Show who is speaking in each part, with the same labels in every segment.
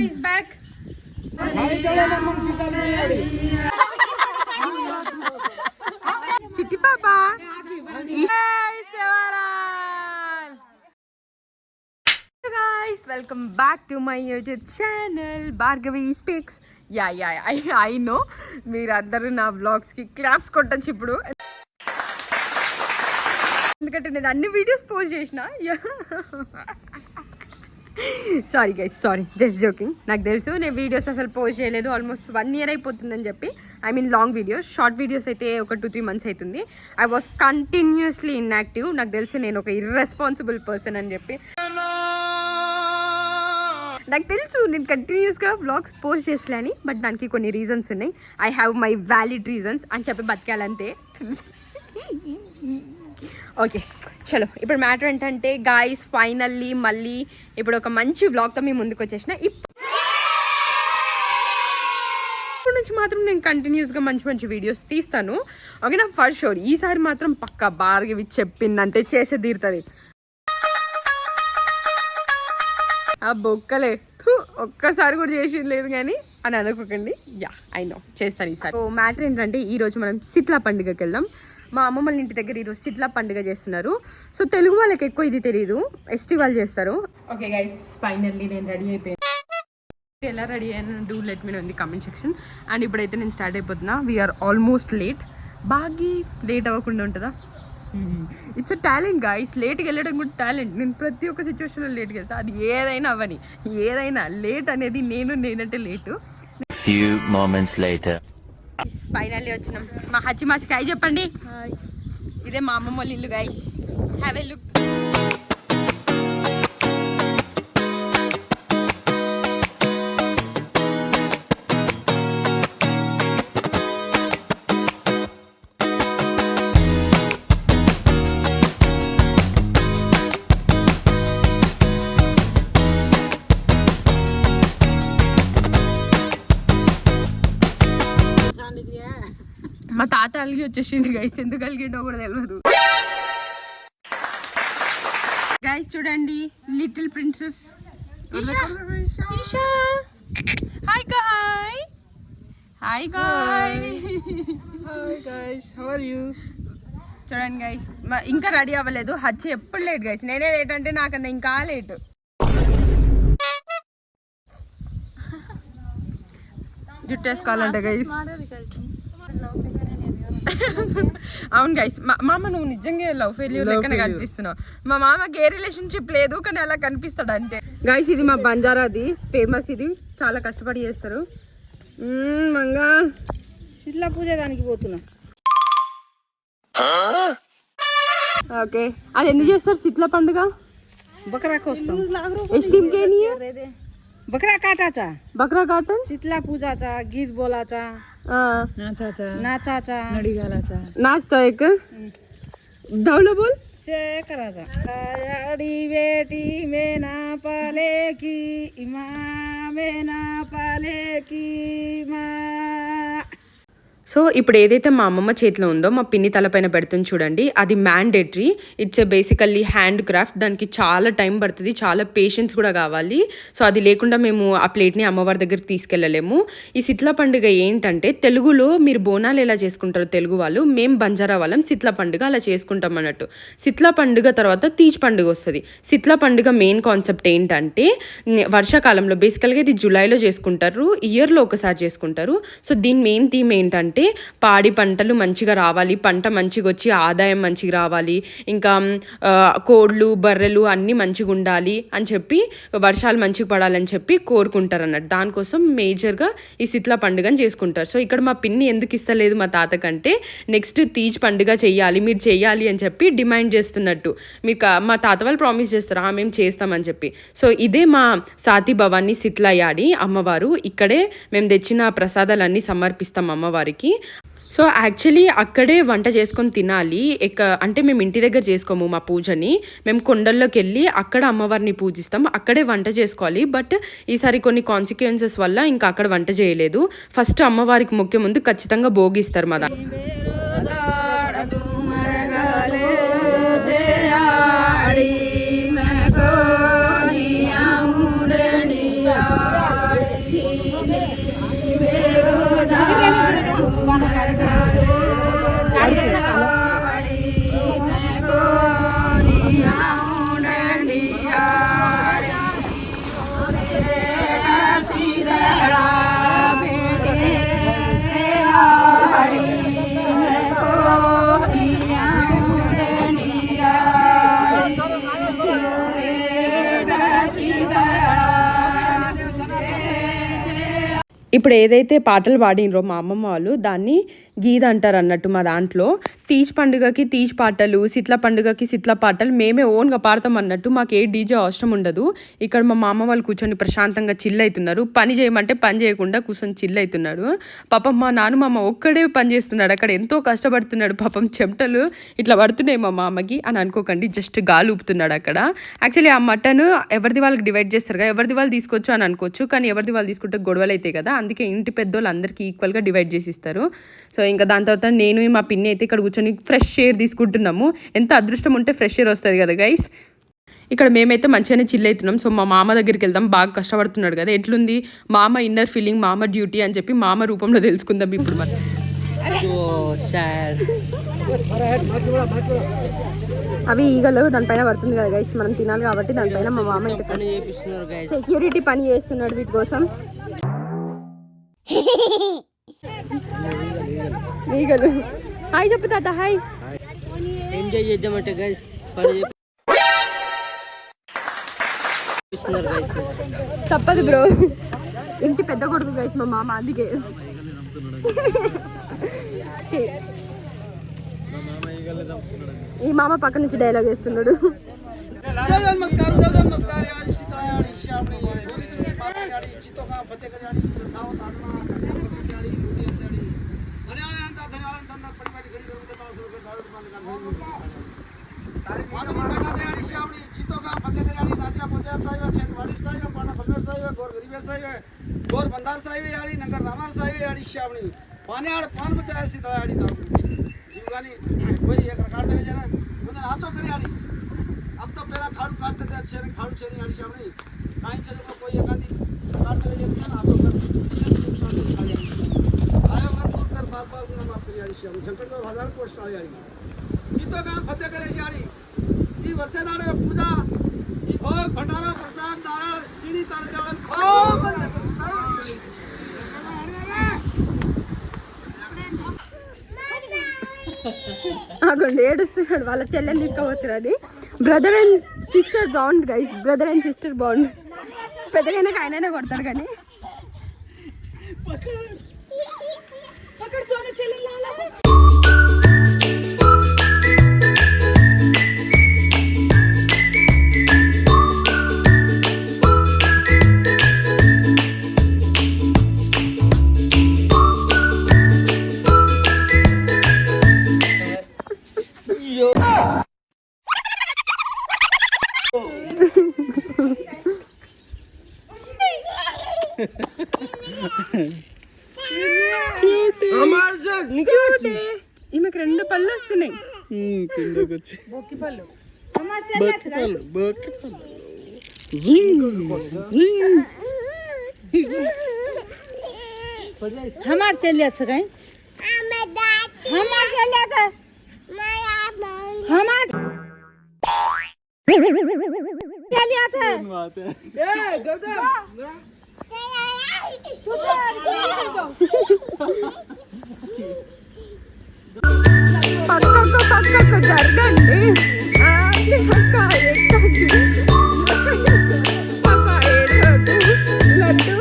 Speaker 1: is back. Chitti Papa. Yes, guys, welcome back to my YouTube channel, Bhargavi Speaks. I know. మీరందరూ నా vlogs కి claps కొట్టొచ్చు ఇప్పుడు. ఎందుకంటే నేను అన్ని వీడియోస్ పోస్ట్ చేసిన. Sorry guys, sorry, just joking. నాకు తెలుసు నేను వీడియోస్ అసలు పోస్ట్ చేయలేదు, ఆల్మోస్ట్ 1 year అయిపోతుందని చెప్పి. I mean long videos, short videos అయితే ఒక 2-3 months అవుతుంది. I was continuously inactive. నాకు తెలుసు నేను ఒక ఇర్రెస్పాన్సిబుల్ పర్సన్ అని చెప్పి. నాకు తెలుసు నేను కంటిన్యూస్గా వ్లాగ్స్ పోస్ట్ చేసలే అని, బట్ దానికి కొన్ని రీజన్స్ ఉన్నాయి. I have my valid reasons అని చెప్పి బతకాలంతే. ఓకే చలో, ఇప్పుడు మ్యాటర్ ఏంటంటే గాయ్స్, ఫైనల్లీ మళ్ళీ ఇప్పుడు ఒక మంచి వ్లాగ్తో మీ ముందుకు వచ్చేసిన. ఇప్పుడు నుంచి మాత్రం నేను కంటిన్యూస్గా మంచి మంచి వీడియోస్ తీస్తాను, ఓకేనా? For sure. ఈసారి మాత్రం పక్కా భార్గవి చెప్పిందంటే చేసే తీరుతుంది. ఆ బొక్కలే ఒక్కసారి కూడా చేసేది లేదు కానీ అని అనుకోకండి. ఐ నో చేస్తాను ఈసారి. సో మ్యాటర్ ఏంటంటే ఈరోజు మనం సిట్లా పండుగకి వెళ్దాం. మా అమ్మమ్మ వాళ్ళ ఇంటి దగ్గర ఈరోజు సిట్లా పండుగ చేస్తున్నారు. సో తెలుగు వాళ్ళకి ఎక్కువ ఇది తెలియదు, ఎస్టీ వాళ్ళు చేస్తారు. ఓకే గైస్, ఫైనల్లీ నేను రెడీ అయిపోయాను. ఎలా రెడీ అయ్యాను do let me know in the comment section. And ఇప్పుడైతే నేను స్టార్ట్ అయిపోతున్నా. We're almost late. బాగా లేట్ అవ్వకుండా ఉంటుందా? It's a talent guys. లేట్కి వెళ్ళడం కూడా టాలెంట్. నేను ప్రతి ఒక్క సిచ్యువేషన్లో లేట్కి వెళ్తా, అది ఏదైనా అవ్వని. ఏదైనా లేట్ అనేది నేనంటే లేటు. ఫైనల్లీ వచ్చినాం. మా హచ్చిమాచికి హాయ్ చెప్పండి. ఇదే మా అమ్మమ్మ వాళ్ళ ఇల్లు గైస్. Have a look. మా తాత అలిగి వచ్చేసిండు గైస్. ఎందుకు అలిగిండో కూడా తెలియదు. గైస్ చూడండి, little princess Eesha. Hi guy. Hi guy.
Speaker 2: Hi guys, how are you?
Speaker 1: చూడండి గైస్, ఇంకా రెడీ అవ్వలేదు. హచ్చి ఎప్పుడు లేట్ గైస్. నేనే లేట్ అంటే నాకన్నా ఇంకా లేట్. జుట్టు వేసుకోవాలంటే గైస్. అవును గైస్, మామ నువ్వు నిజంగా లవ్ ఫెయిల్యూర్ లెక్కనే కనిపిస్తున్నావు. మా మామకి ఏ రిలేషన్షిప్ లేదు కానీ అలా కనిపిస్తాడు అంతే. గైస్ ఇది మా బంజారాది ఫేమస్. ఇది చాలా కష్టపడి చేస్తారు. మంగా
Speaker 2: సిట్లా పూజ దానికి పోతున్నా.
Speaker 1: ఓకే, అది ఎందుకు చేస్తారు సిట్లా పండుగ?
Speaker 2: బకరాకి వస్తాం.
Speaker 1: एसटीम के लिए
Speaker 2: बकरा काटाचा,
Speaker 1: बकरा काटन,
Speaker 2: शीतला पूजाचा, गीत बोलाचा, नाचाचा, नडी घालाचा,
Speaker 1: नाचता एक ढवलं बोल
Speaker 2: से कराचा. अडी बेटी मेना पाले की इमा, मेना पाले की मा.
Speaker 1: సో ఇప్పుడు ఏదైతే మా అమ్మమ్మ చేతిలో ఉందో మా పిన్ని తలపైన పెడుతుంది చూడండి, అది mandatory. It's basically hand craft. దానికి చాలా టైం పడుతుంది, చాలా పేషెన్స్ కూడా కావాలి. సో అది లేకుండా మేము ఆ ప్లేట్ని అమ్మవారి దగ్గరికి తీసుకెళ్ళలేము. ఈ సిట్లా పండుగ ఏంటంటే, తెలుగులో మీరు బోనాలు ఎలా చేసుకుంటారో తెలుగు వాళ్ళు, మేము బంజారా వాళ్ళం సిట్లా పండుగ అలా చేసుకుంటాం అన్నట్టు. సిట్లా పండుగ తర్వాత తీజ్ పండుగ వస్తుంది. సిట్లా పండుగ మెయిన్ కాన్సెప్ట్ ఏంటంటే, వర్షాకాలంలో బేసికల్గా ఇది జూలైలో చేసుకుంటారు, ఇయర్లో ఒకసారి చేసుకుంటారు. సో దీని మెయిన్ థీమ్ ఏంటంటే, పాడి పంటలు మంచిగా రావాలి, పంట మంచిగా వచ్చి ఆదాయం మంచిగా రావాలి, ఇంకా కోళ్ళు బర్రెలు అన్నీ మంచిగా ఉండాలి అని చెప్పి, వర్షాలు మంచిగా పడాలని చెప్పి కోరుకుంటారు అన్నట్టు. దానికోసం మేజర్గా ఈ సిట్లా పండుగని చేసుకుంటారు. సో ఇక్కడ మా పిన్ని ఎందుకు ఇస్తలేదు మా తాతకంటే, నెక్స్ట్ తీజ్ పండుగ చెయ్యాలి, మీరు చెయ్యాలి అని చెప్పి డిమాండ్ చేస్తున్నట్టు. మీకు మా తాత వాళ్ళు ప్రామిస్ చేస్తారు మేము చేస్తామని చెప్పి. సో ఇదే మా సాతి భవాని సిట్లా యాడి అమ్మవారు. ఇక్కడే మేము తెచ్చిన ప్రసాదాలన్నీ సమర్పిస్తాం అమ్మవారికి. సో యాక్చువల్లీ అక్కడే వంట చేసుకొని తినాలి. అంటే మేము ఇంటి దగ్గర చేసుకోము మా పూజని, మేము కొండల్లోకి వెళ్ళి అక్కడ అమ్మవారిని పూజిస్తాం, అక్కడే వంట చేసుకోవాలి. బట్ ఈసారి కొన్ని కాన్సిక్వెన్సెస్ వల్ల ఇంకా అక్కడ వంట చేయలేదు. ఫస్ట్ అమ్మవారికి మొక్కే ముందు ఖచ్చితంగా భోగిస్తారు మా దాన్ని. ఇప్పుడు ఏదైతే పాటలు పాడినరో మా అమ్మమ్మ వాళ్ళు దాన్ని గీద్ అంటారు అన్నట్టు మా దాంట్లో. తీజ్ పండుగకి తీజ్ పాటలు, సిట్ల పండుగకి సిట్ల పాటలు మేమే ఓన్గా పాడతాం అన్నట్టు. మాకు ఏ డీజే అవసరం ఉండదు. ఇక్కడ మా మామ వాళ్ళు కూర్చొని ప్రశాంతంగా చిల్ అవుతున్నారు. పని చేయమంటే పని చేయకుండా కూర్చొని చిల్ అవుతున్నాడు. పాపం మా నాన్నమామ ఒక్కడే పని చేస్తున్నాడు, అక్కడ ఎంతో కష్టపడుతున్నాడు. పాపం చెమటలు ఇట్లా పడుతున్నాయి మా మామకి అని అనుకోకండి, జస్ట్ గాలి ఊపుతున్నాడు అక్కడ. యాక్చువల్లీ ఆ మటన్ ఎవరిది వాళ్ళకి డివైడ్ చేస్తారు కదా, ఎవరిది వాళ్ళు తీసుకోవచ్చు అని అనుకోవచ్చు, కానీ ఎవరిది వాళ్ళు తీసుకుంటే గొడవలు అవుతాయి కదా, అందుకే ఇంటి పెద్దోళ్ళు అందరికీ ఈక్వల్గా డివైడ్ చేసి ఇస్తారు. సో ఇంకా దాని తర్వాత నేను మా పిన్ని అయితే ఇక్కడ కూర్చొని ఫ్రెష్ ఎయిర్ తీసుకుంటున్నాము. ఎంత అదృష్టం ఉంటే ఫ్రెష్ ఎయిర్ వస్తుంది కదా గైస్. ఇక్కడ మేమైతే మంచిగానే చిల్ అవుతున్నాం. సో మా మామ దగ్గరికి వెళ్దాం, బాగా కష్టపడుతున్నాడు కదా, ఎట్లుంది మామ ఇన్నర్ ఫీలింగ్, మామ డ్యూటీ అని చెప్పి మామ రూపంలో తెలుసుకుందాం ఇప్పుడు మనం. అవి ఈగలు దానిపైన పడుతుంది కదా గైస్, మనం తినాలి కాబట్టి దానిపైన మా మామ సెక్యూరిటీ పని చేస్తున్నాడు వీటి కోసం. ఈగలు హాయ్ చెప్పు తాత, హాయ్.
Speaker 3: ఎంజాయ్ చేద్దామంటే గైస్
Speaker 1: తప్పదు బ్రో, ఇంటి పెద్ద కొడుకు గైస్ మా మామ, అందుకే. ఈ మామ పక్క నుంచి డైలాగ్ వేస్తున్నాడు.
Speaker 4: गोर बंदार साहिब याड़ी नगर रामार साहिब याड़ी श्यामणी पाने आड़ पान बचाया सीतला याड़ी ताऊ जीवगानी कोई एक काट ले जाना मुझे हाथों करे याड़ी अब तो पहला खाड़ू काटते थे अच्छे खाड़ू चली याड़ी श्यामणी काई चले को कोई एक आदि काट ले जाते ना हाथों कर सुख शांति खाली आयो मत दूर कर बाप बाप ना माफ कर याड़ी श्यामणी संकट तो 1000 पोस्ट आ याड़ी सीतो का फतेह करे याड़ी ई वर्षे दाड़े पूजा ई भोग भंडारा प्रसाद नारायण सीनी तार जावन खूब
Speaker 1: ఆగండి, ఏడుస్తున్నాడు, వాళ్ళ చెల్లెని తీసుకోవచ్చురాది. Brother and sister bond guys, brother and sister bond. పెద్దగైనా ఆయననే కొడతాడు కానీ. ఈమెకు 2 పళ్ళు వస్తున్నాయి, బొక్కి పళ్ళు.
Speaker 2: हमार चल जात सकाई हमार चल जात हमार चल जात ए गौतम
Speaker 1: పక్కకు జరగండి. లడ్డు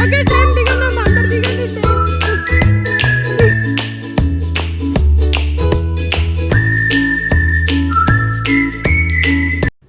Speaker 1: అక్కడ ట్రైన్ దిగండి, అందరు దిగండి.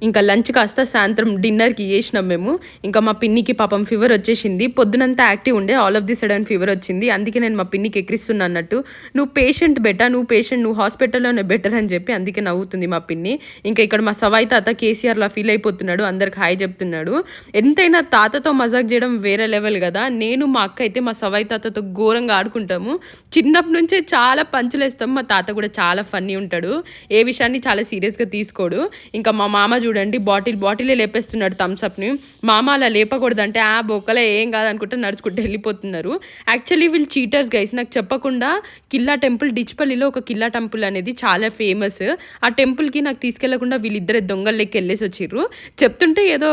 Speaker 1: ఇంకా లంచ్ కాస్త సాయంత్రం డిన్నర్కి చేసినాం మేము. ఇంకా మా పిన్నికి పాపం ఫీవర్ వచ్చేసింది, పొద్దునంతా యాక్టివ్ ఉండే, all of the sudden fever వచ్చింది. అందుకే నేను మా పిన్నికి ఎక్కిస్తున్నా అన్నట్టు, నువ్వు పేషెంట్ బెటర్, నువ్వు హాస్పిటల్లోనే బెటర్ అని చెప్పి అందుకే నవ్వుతుంది మా పిన్ని. ఇంకా ఇక్కడ మా సవాయి తాత కేసీఆర్లా ఫీల్ అయిపోతున్నాడు, అందరికి హాయ్ చెప్తున్నాడు. ఎంతైనా తాతతో మజాక్ చేయడం వేరే లెవెల్ కదా. నేను మా అక్క అయితే మా సవాయి తాతతో ఘోరంగా ఆడుకుంటాము, చిన్నప్పటి నుంచే చాలా పంచులేస్తాం. మా తాత కూడా చాలా ఫన్నీ ఉంటాడు, ఏ విషయాన్ని చాలా సీరియస్గా తీసుకోడు. ఇంకా మా మామ చూడండి చూడండి బాటిలే లేపేస్తున్నాడు థమ్స్అప్ని. మామ అలా లేపకూడదంటే బొక్కలే ఏం కాదనుకుంటే నడుచుకుంటూ వెళ్ళిపోతున్నారు. యాక్చువల్లీ వీళ్ళు చీటర్స్ గైస్. నాకు చెప్పకుండా కిల్లా టెంపుల్ డిచ్పల్లిలో ఒక కిల్లా టెంపుల్ అనేది చాలా ఫేమస్. ఆ టెంపుల్కి నాకు తీసుకెళ్లకుండా వీళ్ళిద్దరే దొంగలు లెక్క వెళ్ళేసి వచ్చిర్రు. చెప్తుంటే ఏదో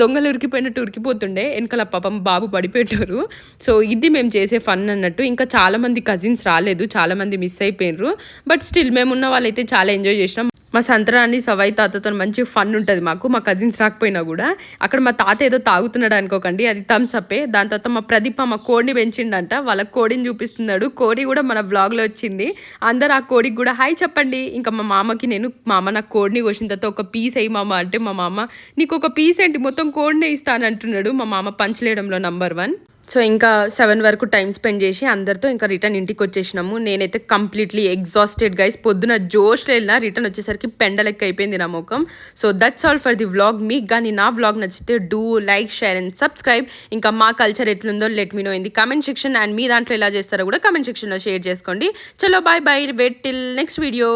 Speaker 1: దొంగలు ఉరికిపోయినట్టు ఉరికిపోతుండే, వెనకాల పాపం బాబు పడిపోయారు. సో ఇది మేము చేసే ఫన్ అన్నట్టు. ఇంకా చాలామంది కజిన్స్ రాలేదు, చాలామంది మిస్ అయిపోయినారు. బట్ స్టిల్ మేమున్న వాళ్ళైతే చాలా ఎంజాయ్ చేసినాం. మా సంతరాన్ని సవై తాతతో మంచి ఫన్ ఉంటుంది మాకు, మా కజిన్స్ రాకపోయినా కూడా. అక్కడ మా తాత ఏదో తాగుతున్నాడు అనుకోకండి, అది థమ్స్అప్పే. దాని తర్వాత మా ప్రదీప్ మా కోడిని పెంచిండంట, వాళ్ళ కోడిని చూపిస్తున్నాడు. కోడి కూడా మన వ్లాగ్లో వచ్చింది. అందరు ఆ కోడికి కూడా హాయ్ చెప్పండి. ఇంకా మా మామకి నేను, మా అమ్మ నాకు కోడిని కోసిన తర్వాత ఒక పీస్ అయ్యి మామ అంటే, మా మామ నీకు ఒక పీస్ ఏంటి మొత్తం కోడినే ఇస్తానంటున్నాడు. మా మామ పంచలేయడంలో నంబర్ 1. సో ఇంకా 7 వరకు టైం స్పెండ్ చేసి అందరితో ఇంకా రిటర్న్ ఇంటికి వచ్చేసినాము. నేనైతే కంప్లీట్లీ ఎగ్జాస్టెడ్ గైస్. పొద్దున జోష్లో వెళ్ళినా రిటర్న్ వచ్చేసరికి పెండలెక్క అయిపోయింది నా ముఖం. So that's all for the vlog. మీకు కానీ నా వ్లాగ్ నచ్చితే do like, share and subscribe. ఇంకా మా కల్చర్ ఎట్లుందో let me know in the comment section. And మీ దాంట్లో ఎలా చేస్తారో కూడా కామెంట్ సెక్షన్లో షేర్ చేసుకోండి. చలో bye bye, wait till next video.